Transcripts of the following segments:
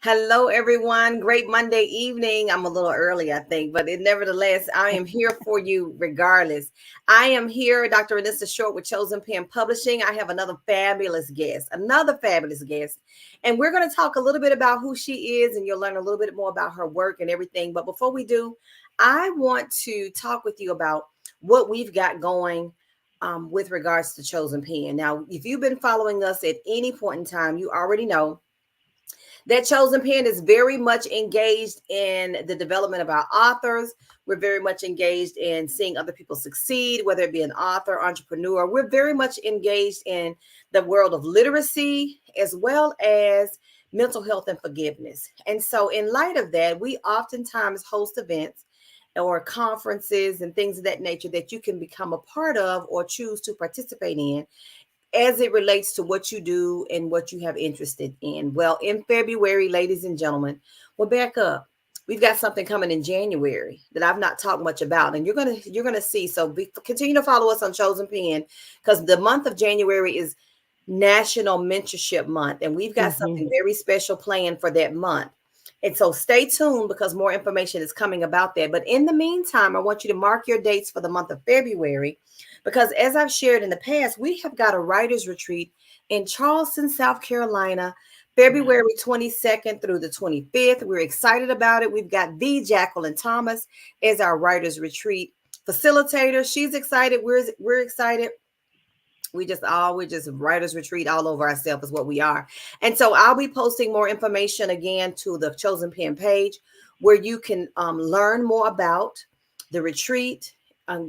Hello, everyone. Great Monday evening. I'm a little early, I think, but nevertheless, I am here for you regardless. I am here, Dr. Anissa Short with Chosen Pen Publishing. I have another fabulous guest. And we're going to talk a little bit about who she is, and you'll learn a little bit more about her work and everything. But before we do, I want to talk with you about what we've got going with regards to Chosen Pen. Now, if you've been following us at any point in time, you already know that Chosen Pen is very much engaged in the development of our authors. We're very much engaged in seeing other people succeed, whether it be an author, entrepreneur. We're very much engaged in the world of literacy as well as mental health and forgiveness. And so, in light of that, we oftentimes host events or conferences and things of that nature that you can become a part of or choose to participate in as it relates to what you do and what you have interested in. Well, in February, ladies and gentlemen, we'll back up. We've got something coming in January that I've not talked much about, and you're gonna see. So continue to follow us on Chosen Pen because the month of January is National Mentorship Month, and we've got something very special planned for that month. And so stay tuned because more information is coming about that. But in the meantime, I want you to mark your dates for the month of February because as I've shared in the past, we have got a writer's retreat in Charleston, South Carolina, February 22nd through the 25th. We're excited about it. We've got the Jacqueline Thomas as our writer's retreat facilitator. She's excited. We're excited. We're just writers retreat all over ourselves is what we are. And so I'll be posting more information again to the Chosen Pen page where you can learn more about the retreat,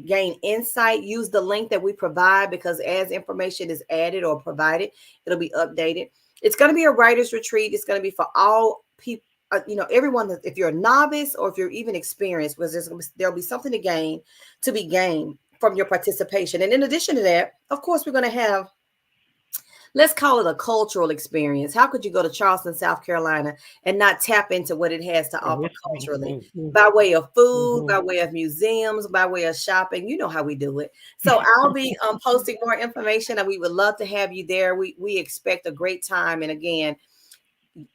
gain insight, use the link that we provide because as information is added or provided, it'll be updated. It's going to be a writers retreat. It's going to be for all people. Everyone, if you're a novice or if you're even experienced, there'll be something to be gained from your participation. And in addition to that, of course, we're going to have, let's call it a cultural experience. How could you go to Charleston, South Carolina and not tap into what it has to offer culturally by way of food, by way of museums, by way of shopping? You know how we do it. So I'll be posting more information and we would love to have you there. We expect a great time. And again,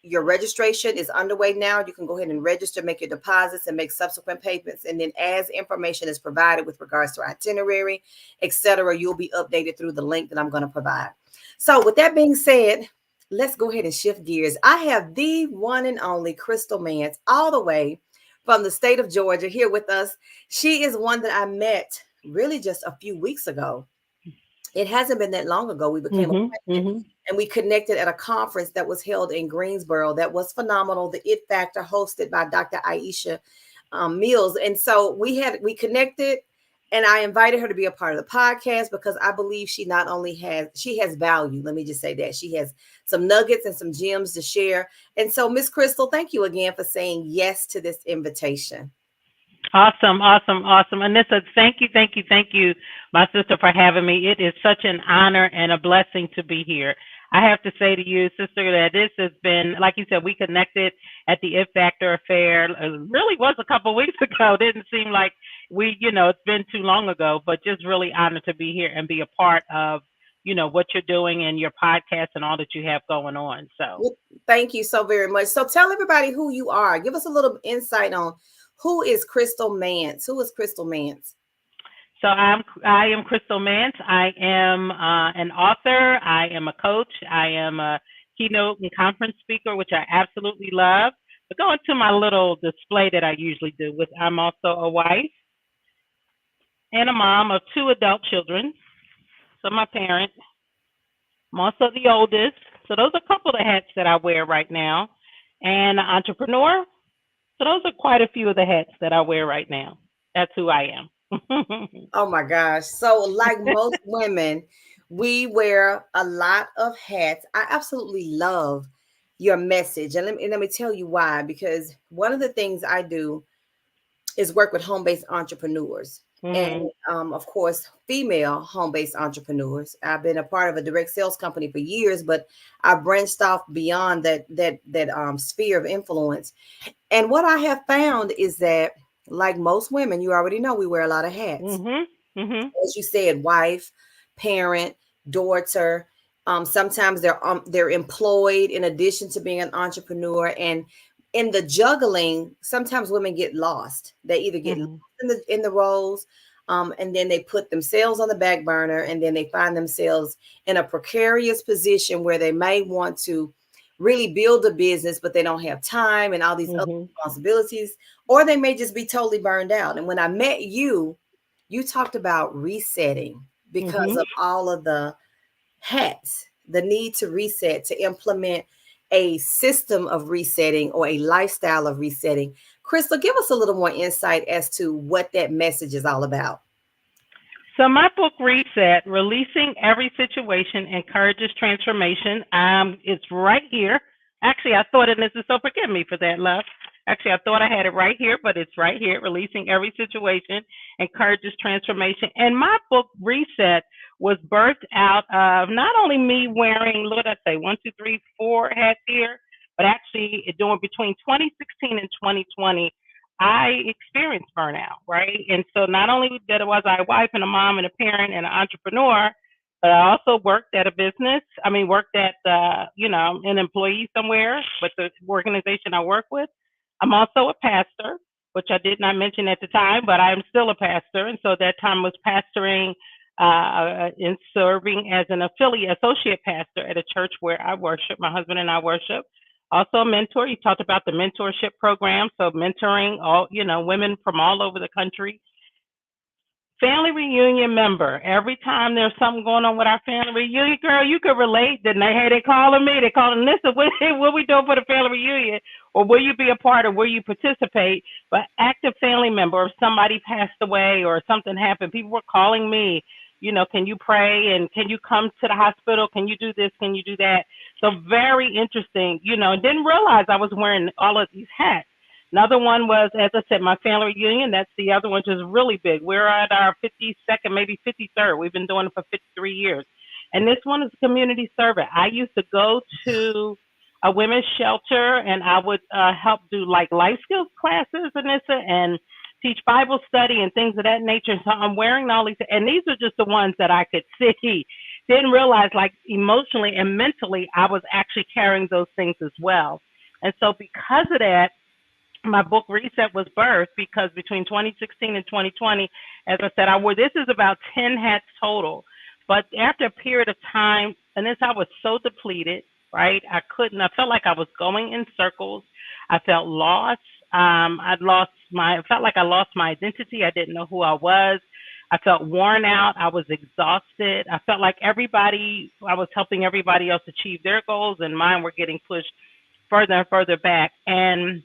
your registration is underway now. You can go ahead and register, make your deposits, and make subsequent payments. And then as information is provided with regards to itinerary, etc., you'll be updated through the link that I'm going to provide. So with that being said, let's go ahead and shift gears. I have the one and only Crystal Mance all the way from the state of Georgia here with us. She is one that I met really just a few weeks ago. It hasn't been that long ago. We became acquainted and we connected at a conference that was held in Greensboro. That was phenomenal. The It Factor, hosted by Dr. Aisha Mills. And so we connected, and I invited her to be a part of the podcast because I believe she has value. Let me just say that she has some nuggets and some gems to share. And so, Miss Crystal, thank you again for saying yes to this invitation. Awesome. Anissa, thank you, my sister, for having me. It is such an honor and a blessing to be here. I have to say to you, sister, that this has been, like you said, we connected at the It Factor Affair. It really was a couple of weeks ago. It didn't seem like it's been too long ago, but just really honored to be here and be a part of, what you're doing and your podcast and all that you have going on. So well, thank you so very much. So tell everybody who you are. Give us a little insight on who is Crystal Mance? Who is Crystal Mance? So I am Crystal Mance. I am an author. I am a coach. I am a keynote and conference speaker, which I absolutely love. But going to my little display that I usually do, I'm also a wife and a mom of 2 adult children. So my parent. I'm also the oldest. So those are a couple of the hats that I wear right now. And an entrepreneur. So those are quite a few of the hats that I wear right now. That's who I am. Oh my gosh. So like most women, we wear a lot of hats. I absolutely love your message. And let me tell you why. Because one of the things I do is work with home-based entrepreneurs. And of course, female home-based entrepreneurs. I've been a part of a direct sales company for years, but I branched off beyond that sphere of influence. And what I have found is that, like most women, you already know we wear a lot of hats. As you said, wife, parent, daughter, Sometimes they're employed in addition to being an entrepreneur, and in the juggling, sometimes women get lost. They either get lost Mhm. in the roles, and then they put themselves on the back burner, and then they find themselves in a precarious position where they may want to really build a business, but they don't have time and all these other Mhm. responsibilities, or they may just be totally burned out. And when I met you, you talked about resetting because Mhm. of all of the hats, the need to reset, to implement a system of resetting or a lifestyle of resetting. Crystal, give us a little more insight as to what that message is all about. So my book Reset, Releasing Every Situation Encourages Transformation. It's right here. Actually, I thought, and this is so forgive me for that, love. Actually, I thought I had it right here, but it's right here. Releasing Every Situation Encourages Transformation. And my book Reset was birthed out of not only me wearing, what did I say, one, two, three, four hats here, but actually doing between 2016 and 2020, I experienced burnout, right? And so not only that was I a wife and a mom and a parent and an entrepreneur, but I also worked at a business. I mean, worked at, an employee somewhere with the organization I work with. I'm also a pastor, which I did not mention at the time, but I'm still a pastor. And so that time was pastoring and serving as an affiliate associate pastor at a church where I worship. My husband and I worship. Also a mentor. You talked about the mentorship program, so mentoring all women from all over the country. Family reunion member. Every time there's something going on with our family reunion, girl, you could relate. Then they calling me. They calling Listen, what we doing for the family reunion? Or will you be a part or will you participate? But active family member, if somebody passed away or something happened, people were calling me. Can you pray and can you come to the hospital? Can you do this? Can you do that? So very interesting. Didn't realize I was wearing all of these hats. Another one was, as I said, my family reunion. That's the other one, which is really big. We're at our 52nd, maybe 53rd. We've been doing it for 53 years. And this one is community service. I used to go to a women's shelter and I would help do like life skills classes, Anissa, and teach Bible study and things of that nature. So I'm wearing all these, and these are just the ones that I could see. Didn't realize, like, emotionally and mentally, I was actually carrying those things as well. And so, because of that, my book Reset was birthed because between 2016 and 2020, as I said, I wore this is about 10 hats total. But after a period of time, and this I was so depleted, right? I felt like I was going in circles. I felt lost. I felt like I lost my identity. I didn't know who I was. I felt worn out. I was exhausted. I felt like I was helping everybody else achieve their goals and mine were getting pushed further and further back. And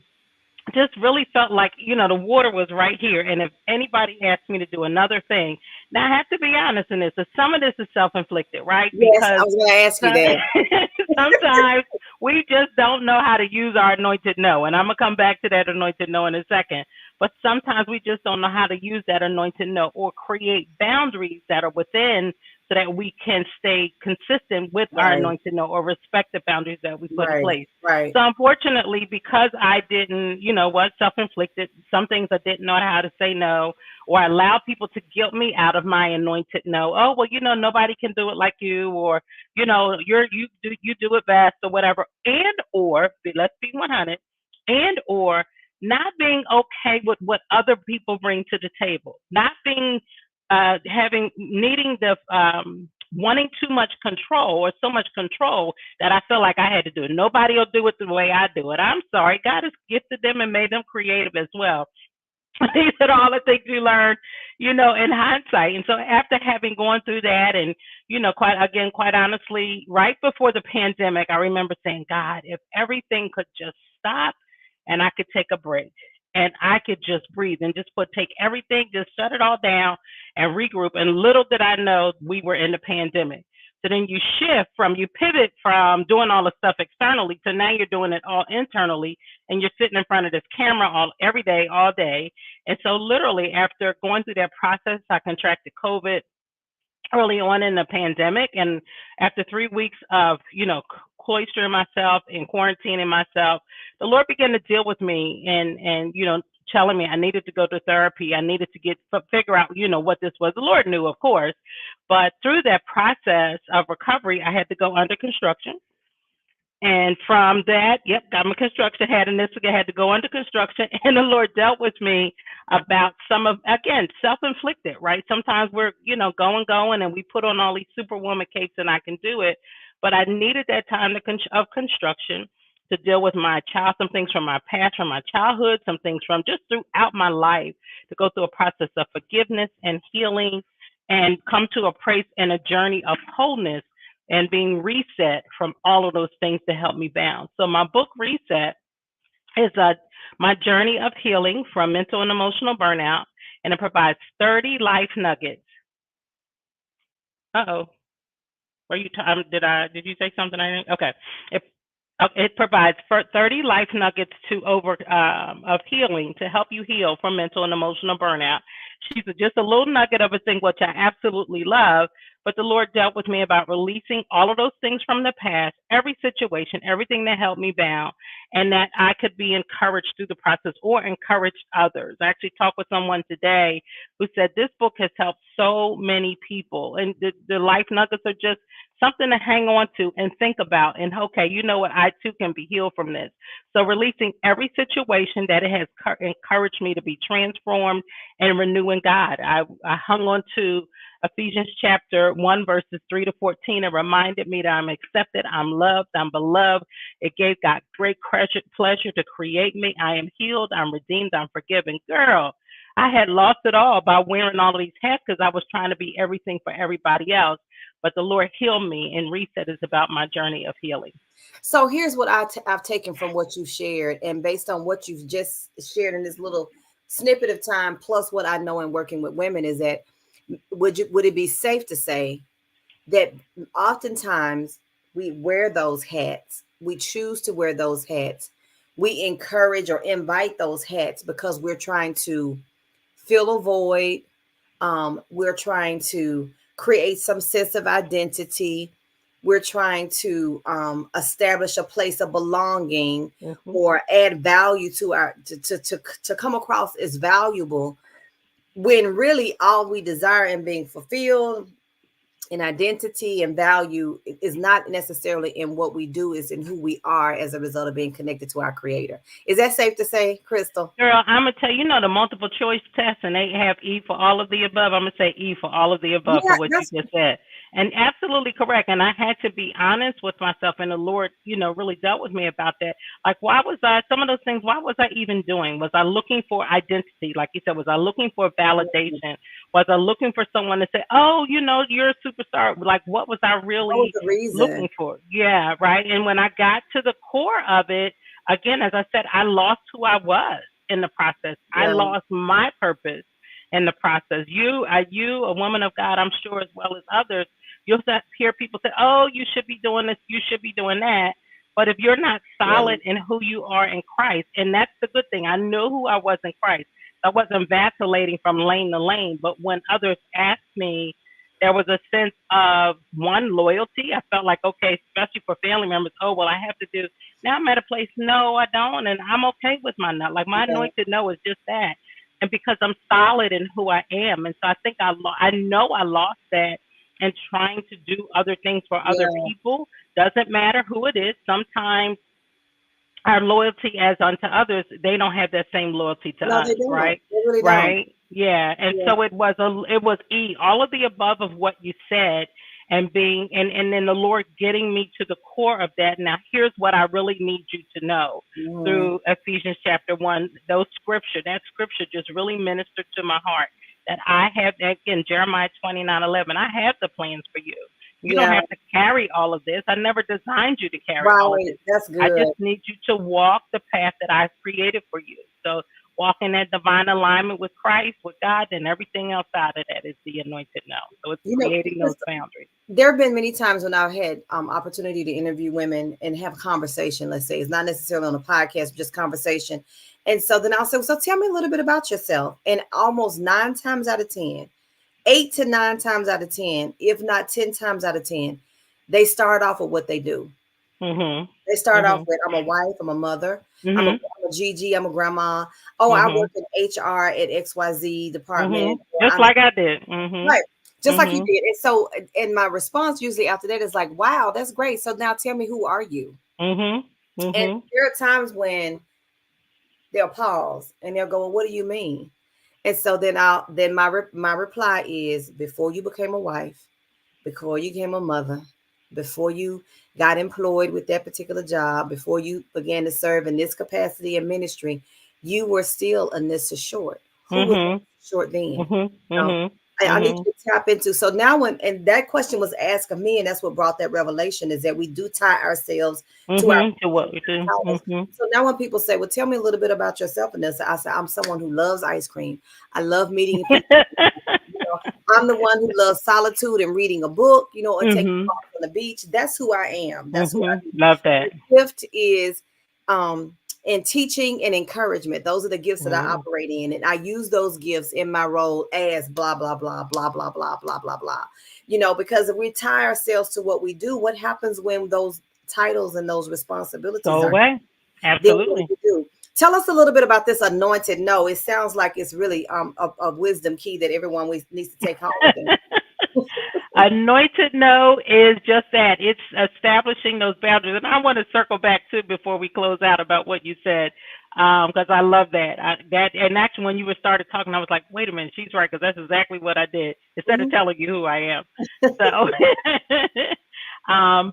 just really felt like the water was right here, and if anybody asked me to do another thing, now I have to be honest in this, so some of this is self-inflicted, right? Yes, I Because was going to ask you that. sometimes we just don't know how to use our anointed no, and I'm gonna come back to that anointed no in a second. But sometimes we just don't know how to use that anointed no or create boundaries that are within so that we can stay consistent with our Right, anointed no or respect the boundaries that we put in right, place. right, So unfortunately, because I didn't, was self-inflicted, some things I didn't know how to say no, or I allowed people to guilt me out of my anointed no. Oh, well, nobody can do it like you, or you do it best, or whatever. And or let's be 100, and or not being okay with what other people bring to the table, not being having needing the wanting too much control or so much control that I feel like I had to do it. Nobody will do it the way I do it. I'm sorry. God has gifted them and made them creative as well. These are all the things you learn, in hindsight. And so after having gone through that and, quite honestly, right before the pandemic, I remember saying, God, if everything could just stop and I could take a break and I could just breathe and just take everything, just shut it all down and regroup. And little did I know we were in the pandemic. So then you pivot from doing all the stuff externally to now you're doing it all internally, and you're sitting in front of this camera every day, all day. And so literally after going through that process, I contracted COVID early on in the pandemic. And after 3 weeks of, cloistering myself and quarantining myself, the Lord began to deal with me and, telling me I needed to go to therapy. I needed to figure out, what this was. The Lord knew, of course, But through that process of recovery, I had to go under construction. And from that, yep, got my construction hat, and this again had to go under construction. And the Lord dealt with me about some of, again, self-inflicted, right? Sometimes we're, going, and we put on all these superwoman capes, and I can do it. But I needed that time of construction to deal with my child, some things from my past, from my childhood, some things from just throughout my life, to go through a process of forgiveness and healing, and come to a place and a journey of wholeness and being reset from all of those things to help me bound. So my book Reset is my journey of healing from mental and emotional burnout, and it provides 30 life nuggets. Uh-oh. Were you did you say something? I think okay. It provides 30 life nuggets of healing to help you heal from mental and emotional burnout. She's just a little nugget of a thing, which I absolutely love. But the Lord dealt with me about releasing all of those things from the past, every situation, everything that held me bound, and that I could be encouraged through the process or encourage others. I actually talked with someone today who said this book has helped so many people, and the life nuggets are just something to hang on to and think about. And okay, you know what? I too can be healed from this. So releasing every situation that it has encouraged me to be transformed and renewing God. I hung on to Ephesians chapter 1, verses 3 to 14. It reminded me that I'm accepted, I'm loved, I'm beloved. It gave God great pleasure to create me. I am healed, I'm redeemed, I'm forgiven. Girl, I had lost it all by wearing all of these hats because I was trying to be everything for everybody else. But the Lord healed me, and Reset is about my journey of healing. So here's what I've taken from what you shared, and based on what you've just shared in this little snippet of time, plus what I know in working with women, is that would it be safe to say that oftentimes we wear those hats, we choose to wear those hats, we encourage or invite those hats because we're trying to fill a void, we're trying to create some sense of identity, we're trying to establish a place of belonging, or add value to our to come across as valuable, when really all we desire in being fulfilled in identity and value is not necessarily in what we do, is in who we are as a result of being connected to our creator. Is that safe to say, Crystal? Girl, I'm going to tell you, the multiple choice test, and they have E for all of the above. I'm going to say E for all of the above for what you just said. And absolutely correct. And I had to be honest with myself, and the Lord, really dealt with me about that. Like, why was some of those things, why was I even doing? Was I looking for identity? Like you said, was I looking for validation? Was I looking for someone to say, oh, you're a superstar? Like, what was I really looking for? Yeah, right. And when I got to the core of it, again, as I said, I lost who I was in the process. Yeah. I lost my purpose in the process. You, a woman of God, I'm sure, as well as others, you'll hear people say, oh, you should be doing this, you should be doing that. But if you're not solid in who you are in Christ, and that's the good thing, I knew who I was in Christ. I wasn't vacillating from lane to lane. But when others asked me, there was a sense of, one, loyalty. I felt like, okay, especially for family members, oh, well, I have to do, now I'm at a place, no, I don't, and I'm okay with my no. Like, my anointed no is just that. And because I'm solid in who I am. And so I think I know I lost that, and trying to do other things for other people. Doesn't matter who it is. Sometimes our loyalty as unto others, they don't have that same loyalty to us, right? They really right? Don't. Yeah. And so it was E, all of the above of what you said, and being and then the Lord getting me to the core of that. Now here's what I really need you to know through Ephesians chapter 1. That scripture just really ministered to my heart. That I have, again, Jeremiah 29:11. I have the plans for you. You don't have to carry all of this. I never designed you to carry all of this. That's good. I just need you to walk the path that I've created for you. So walk in that divine alignment with Christ, with God, and everything else out of that is the anointed now. So it's creating those boundaries. There have been many times when I've had opportunity to interview women and have conversation. Let's say it's not necessarily on a podcast, just conversation. And so then I'll say, so tell me a little bit about yourself. And almost 9 times out of 10, 8 to 9 times out of 10, if not 10 times out of 10, they start off with what they do. They start off with, I'm a wife, I'm a mother, I'm a GG, I'm a grandma. Oh, I work in HR at XYZ department. Just like I did. Right. just like you Mhm. did. And so, and my response usually after that is like, wow, that's great. So now tell me, who are you? Mhm. And Mhm. there are times when they'll pause and they'll go, well, what do you mean? And so then my reply is, before you became a wife, before you became a mother, before you got employed with that particular job, before you began to serve in this capacity in ministry, you were still Anissa Short. Who was Mhm. Anissa Short then? Mhm. know, Mhm. I need Mhm. you to tap into. So now when, and that question was asked of me, and that's what brought that revelation, is that we do tie ourselves to our Mhm. To what we do. titles. Mhm. So now when people say, well, tell me a little bit about yourself, Vanessa, I say, I'm someone who loves ice cream. I love meeting people. You know, I'm the one who loves solitude and reading a book, you know, and taking Mhm. walks on the beach. That's who I am. That's who I Mhm. am. Love that. The gift is in teaching and encouragement. Those are the gifts that I Mhm. operate in. And I use those gifts in my role as blah, blah, blah, blah, blah, blah, blah, blah, blah. You know, because if we tie ourselves to what we do, what happens when those titles and those responsibilities Go are, away. then what do Absolutely. you do? Tell us a little bit about this anointed no. It sounds like it's really a wisdom key that everyone needs to take home with them. Anointed no is just that. It's establishing those boundaries. And I want to circle back too before we close out about what you said, because I love that. And actually, when you were started talking, I was like, wait a minute, she's right, because that's exactly what I did. Instead of Mhm. telling you who I am. So,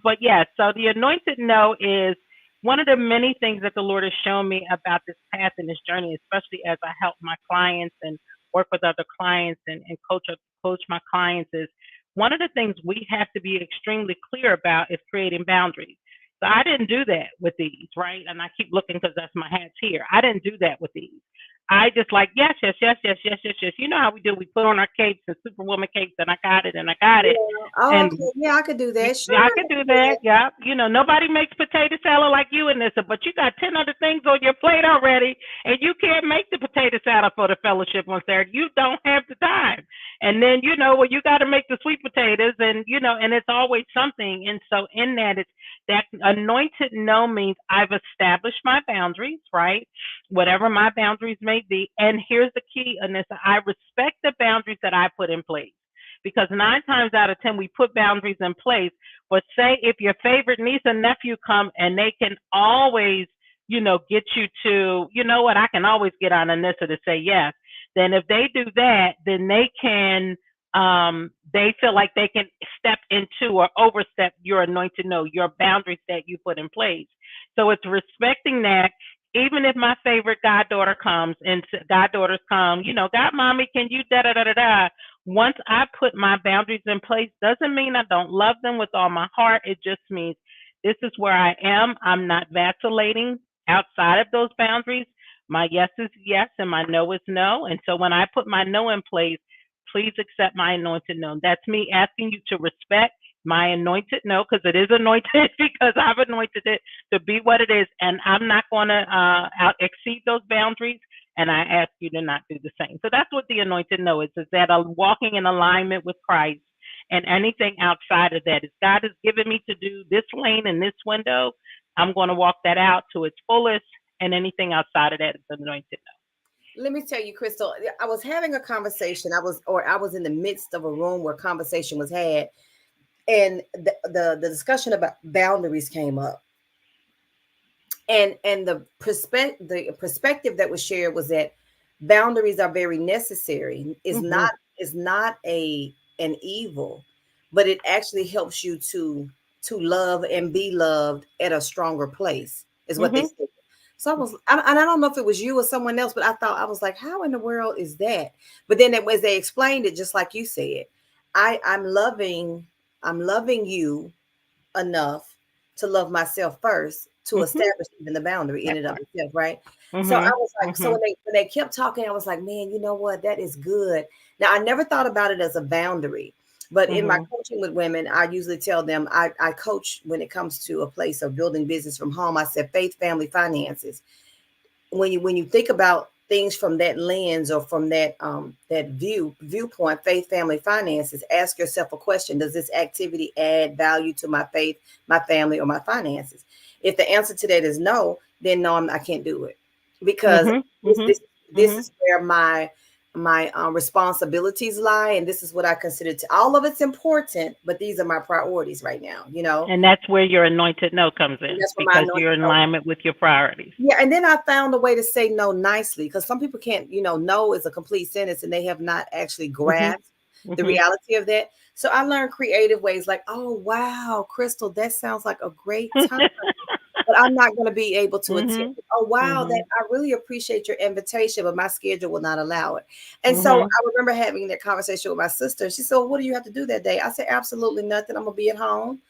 but yeah. So the anointed no is one of the many things that the Lord has shown me about this path and this journey, especially as I help my clients and work with other clients and coach my clients, is one of the things we have to be extremely clear about is creating boundaries. So I didn't do that with these, right? And I keep looking because that's my hats here. I didn't do that with these. I just like, yes, yes, yes, yes, yes, yes, yes. You know how we do. We put on our capes and Superwoman capes, and I got it, and I got it. Yeah. Oh, And okay. Yeah, I could do that. yeah, I Sure. could do that. Yeah. You know, nobody makes potato salad like you in this, but you got 10 other things on your plate already, and you can't make the potato salad for the fellowship on Saturday. You don't have the time. And then, you know, well, you got to make the sweet potatoes, and, you know, and it's always something. And so, in that, it's that anointed no means I've established my boundaries, right? Whatever my boundaries may be. And here's the key, Anissa, I respect the boundaries that I put in place, because 9 times out of 10 we put boundaries in place. But say if your favorite niece and nephew come and they can always, you know, get you to, you know what, I can always get on Anissa to say yes. Then if they do that, then they feel like they can step into or overstep your anointed no, your boundaries that you put in place. So it's respecting that. Even if my favorite goddaughter comes and goddaughters come, you know, God, mommy, can you da da da da da? Once I put my boundaries in place, doesn't mean I don't love them with all my heart. It just means this is where I am. I'm not vacillating outside of those boundaries. My yes is yes and my no is no. And so when I put my no in place, please accept my anointed no. That's me asking you to respect my anointed no, because it is anointed because I've anointed it to be what it is. And I'm not going to exceed those boundaries, and I ask you to not do the same. So that's what the anointed know is that I'm walking in alignment with Christ, and anything outside of that is God has given me to do this lane and this window. I'm going to walk that out to its fullest, and anything outside of that is anointed Let me tell you, Crystal, I was having a conversation. I was in the midst of a room where conversation was had, and the discussion about boundaries came up. And the perspective that was shared was that boundaries are very necessary. Is no. not is not an evil, but it actually helps you to love and be loved at a stronger place, is what they Mhm. said. So and I don't know if it was you or someone else, but I was like, how in the world is that? But then as they explained it, just like you said, I'm loving you enough to love myself first to Mhm. Mhm. establish even the boundary in That and of part. itself, right? So I Mhm. was like, so when Mhm. they kept talking, I was like, man, you know what? That is good. Now I never thought about it as a boundary, but in my Mhm. coaching with women, I usually tell them I coach when it comes to a place of building business from home. I said faith, family, finances. When you think about things from that lens or from that viewpoint, faith, family, finances, ask yourself a question: does this activity add value to my faith, my family, or my finances? If the answer to that is no, then no, I can't do it, because Mhm. this Mhm. this this Mhm. is where my responsibilities lie, and this is what I consider to all of it's important, but these are my priorities right now, you know. And that's where your anointed no comes And in that's where my because you're anointing in goes. alignment with your priorities. Yeah, and then I found a way to say no nicely because some people can't, no is a complete sentence and they have not actually Mhm. grasped the Mhm. reality of that. So I learned creative ways like, oh wow, Crystal, that sounds like a great time, but I'm not going to be able to attend. Mhm. Oh wow, that Mhm. I really appreciate your invitation, but my schedule will not allow it. And so Mhm. I remember having that conversation with my sister. She said, well, "What do you have to do that day?" I said, "Absolutely nothing. I'm gonna be at home,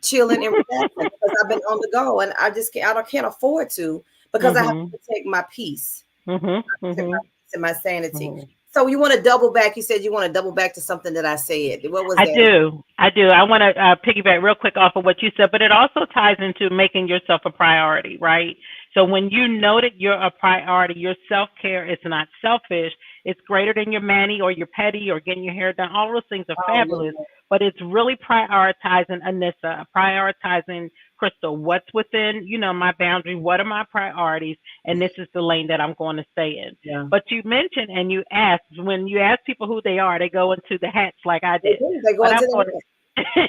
chilling and relaxing because I've been on the go, and I just can't afford to because I have to Mhm. protect my peace, Mhm. protect my Mhm. peace and my sanity." Mhm. So you want to double back? You said you want to double back to something that I said. What was I that? do. I do. I want to piggyback real quick off of what you said, but it also ties into making yourself a priority, right? So when you know that you're a priority, your self care is not selfish. It's greater than your mani or your petty or getting your hair done. All those things are Oh fabulous, yeah, but it's really prioritizing Anissa, prioritizing Crystal. What's within, my boundary? What are my priorities? And this is the lane that I'm going to stay in. yeah. But you mentioned and you asked, when you ask people who they are, they go into the hats like I They did. do. They go But into I'm the going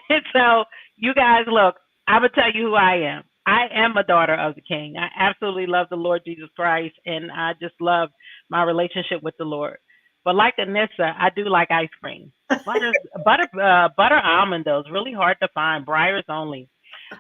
to, so you guys look, I'm going to tell you who I am. I am a daughter of the King. I absolutely love the Lord Jesus Christ, and I just love my relationship with the Lord. But like Anissa, I do like ice cream. Butter almond though is really hard to find. Briars only.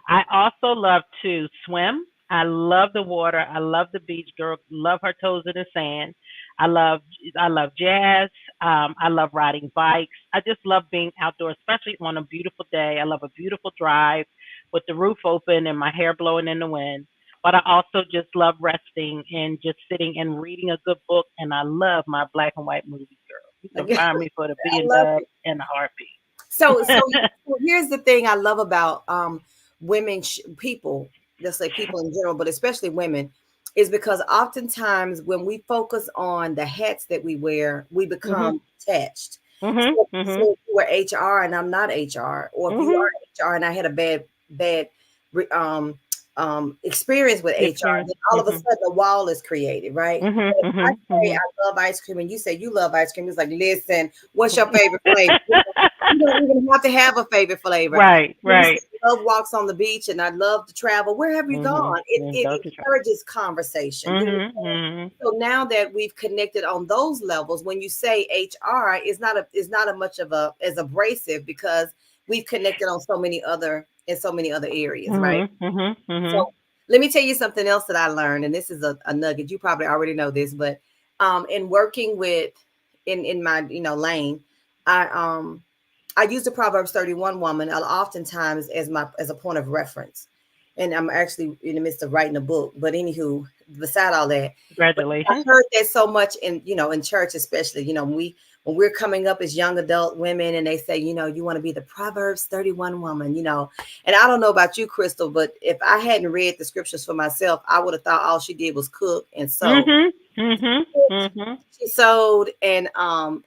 I also love to swim. I love the water. I love the beach. Girl, love her toes in the sand. I love I love jazz. I love riding bikes. I just love being outdoors, especially on a beautiful day. I love a beautiful drive with the roof open and my hair blowing in the wind. But I also just love resting and just sitting and reading a good book. And I love my black and white movies, girl. You can I find me for the B and love Dub it. and the So heartbeat. here's the thing I love about women, people, just like people in general, but especially women, is because oftentimes when we focus on the hats that we wear, we Mhm. become attached. Mhm. So, so Mhm. if you were HR and I'm not HR, or if you Mhm. are HR and I had a bad re- experience with HR, Experience. then all of a Mhm. sudden a wall is created, right? Mhm. But if I Mhm. say Mhm. I love ice cream and you say you love ice cream, it's like, listen, what's your favorite flavor? You don't even have to have a favorite flavor. Right. You say Right. you love walks on the beach and I love to travel. Where have you Mhm. gone? It Don't you try. encourages conversation. You Mhm. understand? Mhm. So now that we've connected on those levels, when you say HR, it's not a much of a as abrasive because we've connected on so many other in so many other areas, right? Mhm. Mhm. So Mhm. let me tell you something else that I learned, and this is a nugget. You probably already know this, but in working with in my lane, I I use the Proverbs 31 woman oftentimes as a point of reference. And I'm actually in the midst of writing a book. But anywho, beside all that, but I Congratulations. heard that so much in church, especially, when we're coming up as young adult women and they say, you want to be the Proverbs 31 woman, And I don't know about you, Crystal, but if I hadn't read the scriptures for myself, I would have thought all she did was cook and sew. Mhm. Mhm. Mhm. She sewed and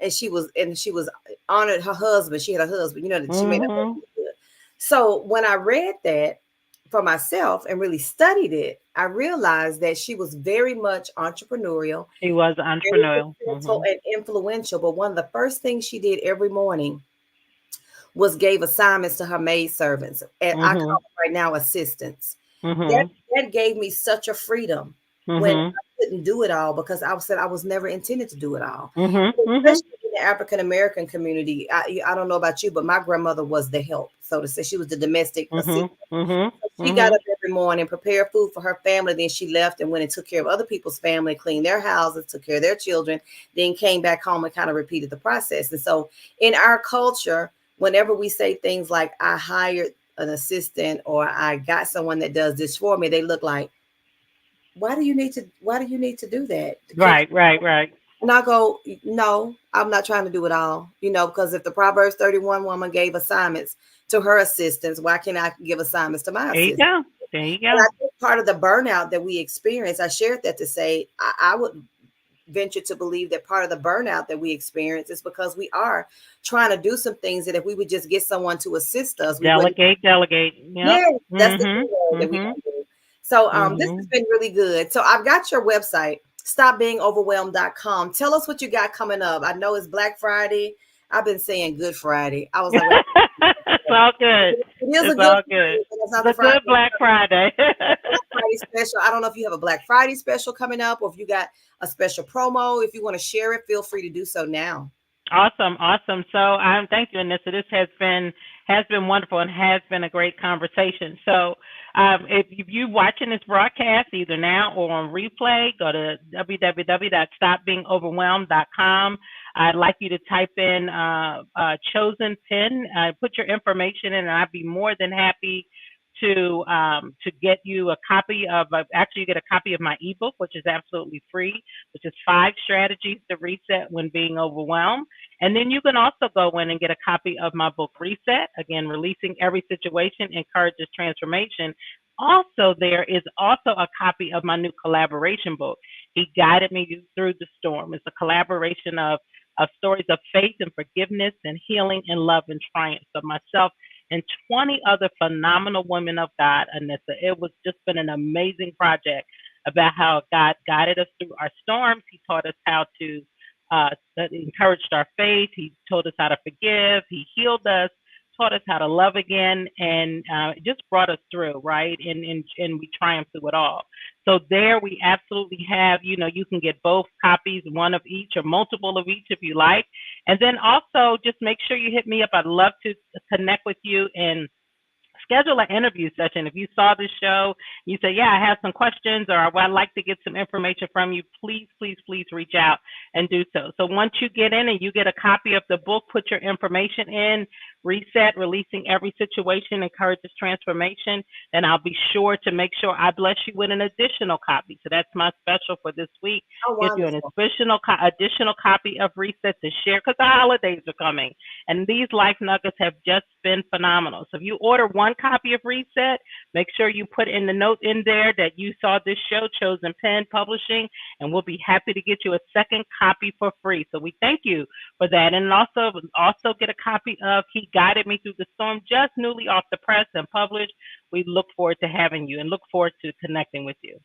she was honored her husband. She had a husband, that she made a husband Mhm. good. So when I read that for myself and really studied it, I realized that she was very much entrepreneurial, She was very entrepreneurial. successful Mhm. and influential. But one of the first things she did every morning was gave assignments to her maid servants. And I call Mhm. them right now assistants. That Mhm. that gave me such a freedom when Mhm. I couldn't do it all because I said I was never intended to do it all. Mhm. Mhm. Especially in the African American community, I don't know about you, but my grandmother was the help, so to say. She was the domestic assistant. Mhm. Mhm. She got Mhm. up every morning, prepared food for her family, then she left and went and took care of other people's family, cleaned their houses, took care of their children, then came back home and kind of repeated the process. And so in our culture, whenever we say things like I hired an assistant or I got someone that does this for me, they look like, why do you need to do that? To cook. Right. Right. Right. And I go, no, I'm not trying to do it all, because if the Proverbs 31 woman gave assignments to her assistants, why can't I give assignments to my There you assistants? go. There you And go. I think part of the burnout that we experience, I shared that to say, I would venture to believe that part of the burnout that we experience is because we are trying to do some things that if we would just get someone to assist us, we wouldn't. Delegate. Delegate. Yep. Yeah, that's the Mhm. key word that we Mhm. don't do. So this has Mhm. been really good. So I've got your website. stopbeingoverwhelmed.com. Tell us what you got coming up. I know it's Black Friday. I've been saying Good Friday. I was like, well, It's all good. it is a It's good all good. Friday, but it's not It's the a Friday. good Black Friday. Black Friday special. I don't know if you have a Black Friday special coming up or if you got a special promo. If you want to share it, feel free to do so now. Awesome, awesome. So thank you, Anissa. This has been wonderful and has been a great conversation. So if you watching this broadcast either now or on replay, go to www.stopbeingoverwhelmed.com. I'd like you to type in chosen pin, put your information in, and I'd be more than happy to get you a copy of actually you get a copy of my ebook, which is absolutely free, which is 5 strategies to reset when being overwhelmed. And then you can also go in and get a copy of my book, Reset. Again, releasing every situation encourages transformation. Also, there is also a copy of my new collaboration book. He guided me through the storm. It's a collaboration of stories of faith and forgiveness and healing and love and triumph. So myself and 20 other phenomenal women of God, Anissa. It was just been an amazing project about how God guided us through our storms. He taught us how to encouraged our faith. He told us how to forgive. He healed us, taught us how to love again, and it just brought us through, right? And we triumphed through it all. So there we absolutely have, you can get both copies, one of each or multiple of each if you like. And then also just make sure you hit me up. I'd love to connect with you and schedule an interview session. If you saw this show, you say, yeah, I have some questions or I'd like to get some information from you, please, please, please reach out and do so. So once you get in and you get a copy of the book, put your information in, Reset, Releasing Every Situation Encourages Transformation, then I'll be sure to make sure I bless you with an additional copy. So that's my special for this week. Oh, Give you an wonderful. additional copy of Reset to share because the holidays are coming. And these life nuggets have just been phenomenal. So if you order one copy of Reset, make sure you put in the note in there that you saw this show, Chosen Pen Publishing, and we'll be happy to get you a second copy for free. So we thank you for that. And also get a copy of He Guided Me Through the Storm, just newly off the press and published. We look forward to having you and look forward to connecting with you.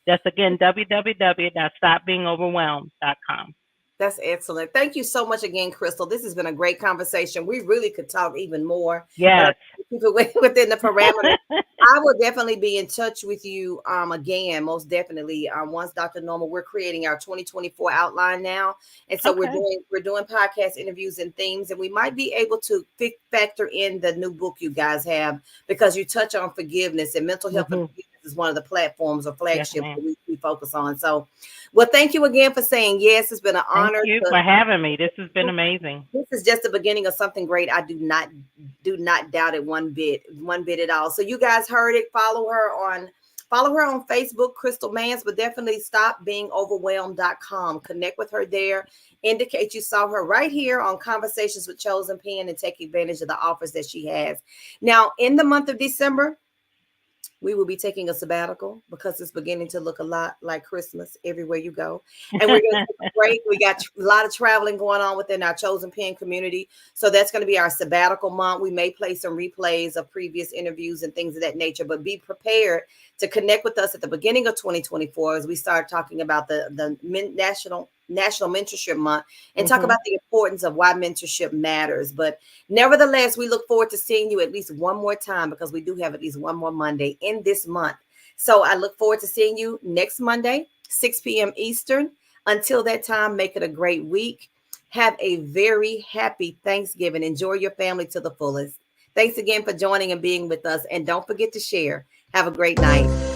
That's again, www.stopbeingoverwhelmed.com. That's excellent. Thank you so much again, Crystal. This has been a great conversation. We really could talk even more, but I Yes. keep it within the parameters. I will definitely be in touch with you again, most definitely. Once Dr. Norma, we're creating our 2024 outline now. And so we're Okay. doing podcast interviews and themes, and we might be able to factor in the new book you guys have because you touch on forgiveness and mental health and Mm-hmm. forgiveness is one of the platforms or Yes, flagships ma'am. that we focus on. So well, thank you again for saying yes. It's been an Thank honor you to for having me. This has been amazing. this is just the beginning of something great. I do not doubt it one bit at all. So you guys heard it. Follow her on Facebook, Crystal Mance, but definitely stopbeingoverwhelmed.com. Connect with her there. Indicate you saw her right here on Conversations with Chosen Pen and take advantage of the offers that she has. Now, in the month of December, we will be taking a sabbatical because it's beginning to look a lot like Christmas everywhere you go. And we're going to take a break. We got a lot of traveling going on within our Chosen Pen community. So that's going to be our sabbatical month. We may play some replays of previous interviews and things of that nature, but be prepared to connect with us at the beginning of 2024 as we start talking about the National Mentorship Month and talk Mm-hmm. about the importance of why mentorship matters. But nevertheless, we look forward to seeing you at least one more time because we do have at least one more Monday in this month. So I look forward to seeing you next Monday, 6 p.m. Eastern. Until that time, make it a great week. Have a very happy Thanksgiving. Enjoy your family to the fullest. Thanks again for joining and being with us. And don't forget to share. Have a great night.